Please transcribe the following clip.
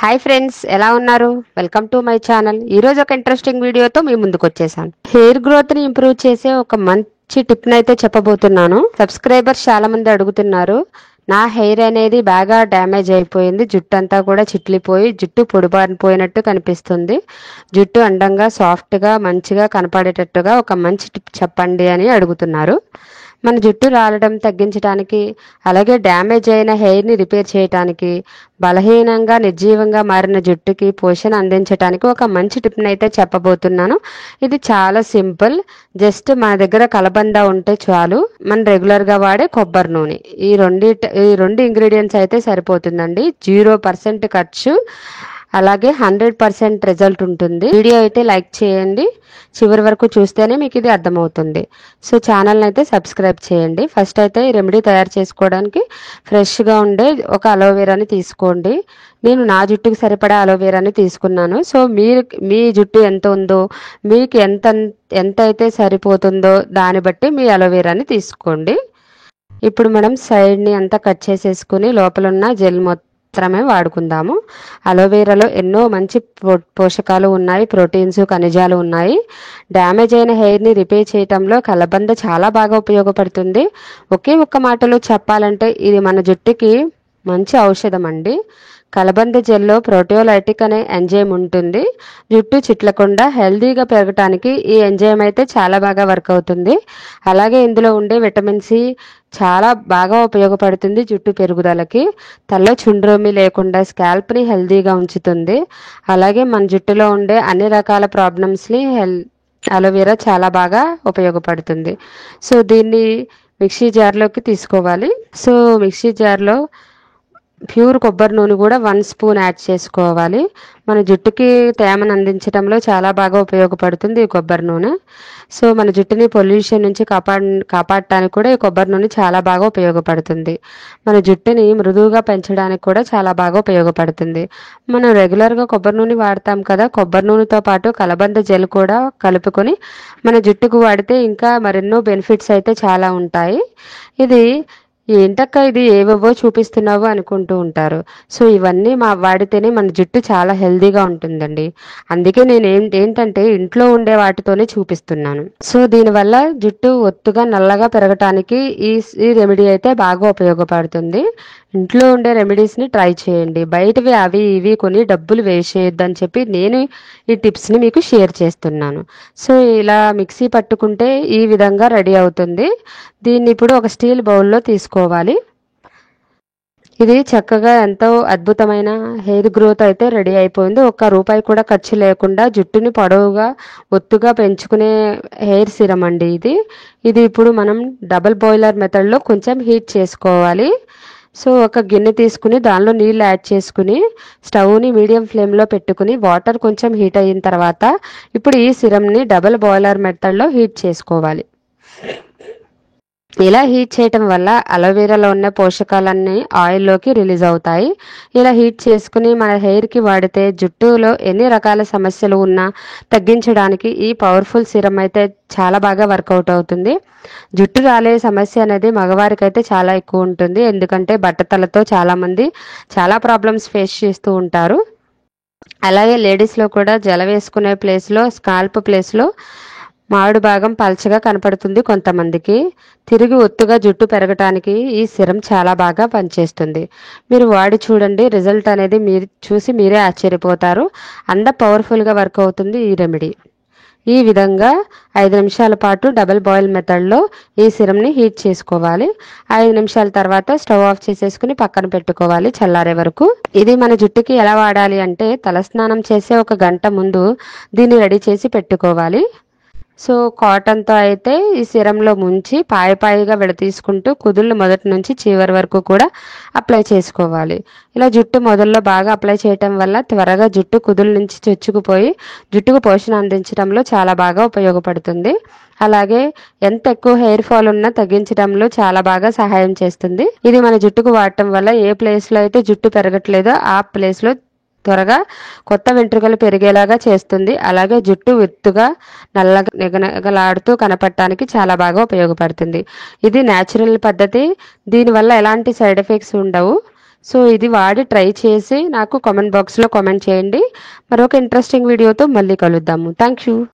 Hi friends, ఎలా ఉన్నారు? Welcome to my channel. ఈరోజు ఒక ఇంట్రెస్టింగ్ వీడియోతో మీ ముందుకు వచ్చేసాను. హెయిర్ గ్రోత్ ని ఇంప్రూవ్ చేసే ఒక మంచి టిప్ అయితే చెప్పబోతున్నాను. సబ్స్క్రైబర్స్ చాలా మంది అడుగుతున్నారు. నా హెయిర్ అనేది బాగా డ్యామేజ్ అయిపోయింది, జుట్టు అంతా కూడా చిట్లిపోయి జుట్టు పొడిబారిపోయినట్టు కనిపిస్తుంది, జుట్టు అందంగా సాఫ్ట్గా మంచిగా కనపడేటట్టుగా ఒక మంచి టిప్ చెప్పండి అని అడుగుతున్నారు. మన జుట్టు రాలడం తగ్గించడానికి, అలాగే డ్యామేజ్ అయిన హెయిర్ని రిపేర్ చేయడానికి, బలహీనంగా నిర్జీవంగా మారిన జుట్టుకి పోషణ అందించడానికి ఒక మంచి టిప్ని అయితే చెప్పబోతున్నాను. ఇది చాలా సింపుల్. జస్ట్ మన దగ్గర కలబంద ఉంటే చాలు, మన రెగ్యులర్గా వాడే కొబ్బరి నూనె, ఈ రెండు ఇంగ్రీడియంట్స్ అయితే సరిపోతుందండి. 0% ఖర్చు, అలాగే 100% రిజల్ట్ ఉంటుంది. వీడియో అయితే లైక్ చేయండి, చివరి వరకు చూస్తేనే మీకు ఇది అర్థమవుతుంది. సో ఛానల్ని అయితే సబ్స్క్రైబ్ చేయండి. ఫస్ట్ అయితే ఈ రెమెడీ తయారు చేసుకోవడానికి ఫ్రెష్గా ఉండే ఒక అలోవెరాని తీసుకోండి. నేను నా జుట్టుకి సరిపడా అలోవెరాని తీసుకున్నాను. సో మీ జుట్టు ఎంత ఉందో, మీకు ఎంత అయితే సరిపోతుందో దాన్ని బట్టి మీ అలోవెరాని తీసుకోండి. ఇప్పుడు మనం సైడ్ని అంతా కట్ చేసేసుకుని లోపల ఉన్న జెల్ మాత్రమే వాడుకుందాము. అలోవెరాలో ఎన్నో మంచి పోషకాలు ఉన్నాయి, ప్రోటీన్స్, ఖనిజాలు ఉన్నాయి. డ్యామేజ్ అయిన హెయిర్ని రిపేర్ చేయటంలో కలబంద చాలా బాగా ఉపయోగపడుతుంది. ఒకే ఒక్క మాటలో చెప్పాలంటే ఇది మన జుట్టుకి మంచి ఔషధం అండి. కలబంద జెల్లో ప్రోటియోలైటిక్ అనే ఎంజైమ్ ఉంటుంది. జుట్టు చిట్లకుండా హెల్దీగా పెరగటానికి ఈ ఎంజైమ్ అయితే చాలా బాగా వర్క్ అవుతుంది. అలాగే ఇందులో ఉండే విటమిన్ సి చాలా బాగా ఉపయోగపడుతుంది జుట్టు పెరుగుదలకి. తలలో చుండ్రోమి లేకుండా స్కాల్ప్ని హెల్దీగా ఉంచుతుంది. అలాగే మన జుట్టులో ఉండే అన్ని రకాల ప్రాబ్లమ్స్ని అలోవెరా చాలా బాగా ఉపయోగపడుతుంది. సో దీన్ని మిక్సీ జార్లోకి తీసుకోవాలి. సో మిక్సీ జార్లో ప్యూర్ కొబ్బరి నూనె కూడా 1 స్పూన్ యాడ్ చేసుకోవాలి. మన జుట్టుకి తేమను అందించడంలో చాలా బాగా ఉపయోగపడుతుంది ఈ కొబ్బరి నూనె. సో మన జుట్టుని పొల్యూషన్ నుంచి కాపాడటానికి కూడా ఈ కొబ్బరి నూనె చాలా బాగా ఉపయోగపడుతుంది. మన జుట్టుని మృదువుగా పెంచడానికి కూడా చాలా బాగా ఉపయోగపడుతుంది. మనం రెగ్యులర్గా కొబ్బరి నూనె వాడతాం కదా, కొబ్బరి నూనెతో పాటు కలబంద జెల్ కూడా కలుపుకొని మన జుట్టుకు వాడితే ఇంకా మరెన్నో బెనిఫిట్స్ అయితే చాలా ఉంటాయి. ఇది ఏంటక్క ఇది ఏవేవో చూపిస్తున్నావు అనుకుంటూ ఉంటారు. సో ఇవన్నీ వాడితేనే మన జుట్టు చాలా హెల్దీగా ఉంటుందండి. అందుకే నేను ఏంటంటే ఇంట్లో ఉండే వాటితోనే చూపిస్తున్నాను. సో దీనివల్ల జుట్టు ఒత్తుగా నల్లగా పెరగటానికి ఈ రెమెడీ అయితే బాగా ఉపయోగపడుతుంది. ఇంట్లో ఉండే రెమెడీస్ని ట్రై చేయండి. బయటవి అవి ఇవి కొని డబ్బులు వేస్ట్ చేయొద్దని చెప్పి నేను ఈ టిప్స్ని మీకు షేర్ చేస్తున్నాను. సో ఇలా మిక్సీ పట్టుకుంటే ఈ విధంగా రెడీ అవుతుంది. దీన్ని ఇప్పుడు ఒక స్టీల్ బౌల్లో తీసుకోవాలి. ఇది చక్కగా ఎంతో అద్భుతమైన హెయిర్ గ్రోత్ అయితే రెడీ అయిపోయింది. ₹1 కూడా ఖర్చు లేకుండా జుట్టుని పొడవుగా ఒత్తుగా పెంచుకునే హెయిర్ సిరం అండి ఇది ఇప్పుడు మనం డబుల్ బాయిలర్ మెథడ్లో కొంచెం హీట్ చేసుకోవాలి. సో ఒక గిన్నె తీసుకుని దానిలో నీళ్ళు యాడ్ చేసుకుని స్టవ్ని మీడియం ఫ్లేమ్లో పెట్టుకుని వాటర్ కొంచెం హీట్ అయిన తర్వాత ఇప్పుడు ఈ సిరంని డబుల్ బాయిలర్ మెథడ్లో హీట్ చేసుకోవాలి. ఇలా హీట్ చేయటం వల్ల అలోవెరాలో ఉన్న పోషకాలన్నీ ఆయిల్లోకి రిలీజ్ అవుతాయి. ఇలా హీట్ చేసుకుని మన హెయిర్కి వాడితే జుట్టులో ఎన్ని రకాల సమస్యలు ఉన్నా తగ్గించడానికి ఈ పవర్ఫుల్ సిరం అయితే చాలా బాగా వర్కౌట్ అవుతుంది. జుట్టు రాలే సమస్య అనేది మగవారికి అయితే చాలా ఎక్కువ ఉంటుంది. ఎందుకంటే బట్టతలతో చాలామంది చాలా ప్రాబ్లమ్స్ ఫేస్ చేస్తూ ఉంటారు. అలాగే లేడీస్లో కూడా జల వేసుకునే ప్లేస్లో, స్కాల్ప్ ప్లేస్లో మాడు భాగం పల్చగా కనపడుతుంది కొంతమందికి. తిరిగి ఒత్తుగా జుట్టు పెరగటానికి ఈ సిరం చాలా బాగా పనిచేస్తుంది. మీరు వాడి చూడండి, రిజల్ట్ అనేది మీరే ఆశ్చర్యపోతారు. అంత పవర్ఫుల్గా వర్క్ అవుతుంది ఈ రెమెడీ. ఈ విధంగా 5 నిమిషాల పాటు డబుల్ బాయిల్ మెథడ్లో ఈ సిరంని హీట్ చేసుకోవాలి. 5 నిమిషాల తర్వాత స్టవ్ ఆఫ్ చేసేసుకుని పక్కన పెట్టుకోవాలి చల్లారే వరకు. ఇది మన జుట్టుకి ఎలా వాడాలి అంటే తలస్నానం చేసే 1 గంట ముందు దీన్ని రెడీ చేసి పెట్టుకోవాలి. సో కాటన్తో అయితే ఈ సిరంలో ముంచి పాయిగా విడతీసుకుంటూ కుదుళ్ళు మొదటి నుంచి చివరి వరకు కూడా అప్లై చేసుకోవాలి. ఇలా జుట్టు మొదల్లో బాగా అప్లై చేయటం వల్ల త్వరగా జుట్టు కుదుళ్ళ నుంచి చొచ్చుకుపోయి జుట్టుకు పోషణ అందించడంలో చాలా బాగా ఉపయోగపడుతుంది. అలాగే ఎంత ఎక్కువ హెయిర్ ఫాల్ ఉన్నా తగ్గించడంలో చాలా బాగా సహాయం చేస్తుంది. ఇది మన జుట్టుకు వాడటం వల్ల ఏ ప్లేస్లో అయితే జుట్టు పెరగట్లేదో ఆ ప్లేస్లో త్వరగా కొత్త వెంట్రుకలు పెరిగేలాగా చేస్తుంది. అలాగే జుట్టు ఎత్తుగా నల్లగా నిగనగలాడుతూ కనపడటానికి చాలా బాగా ఉపయోగపడుతుంది. ఇది న్యాచురల్ పద్ధతి. దీనివల్ల ఎలాంటి సైడ్ ఎఫెక్ట్స్ ఉండవు. సో ఇది వాడి ట్రై చేసి నాకు కామెంట్ బాక్స్లో కామెంట్ చేయండి. మరొక ఇంట్రెస్టింగ్ వీడియోతో మళ్ళీ కలుద్దాము. Thank you.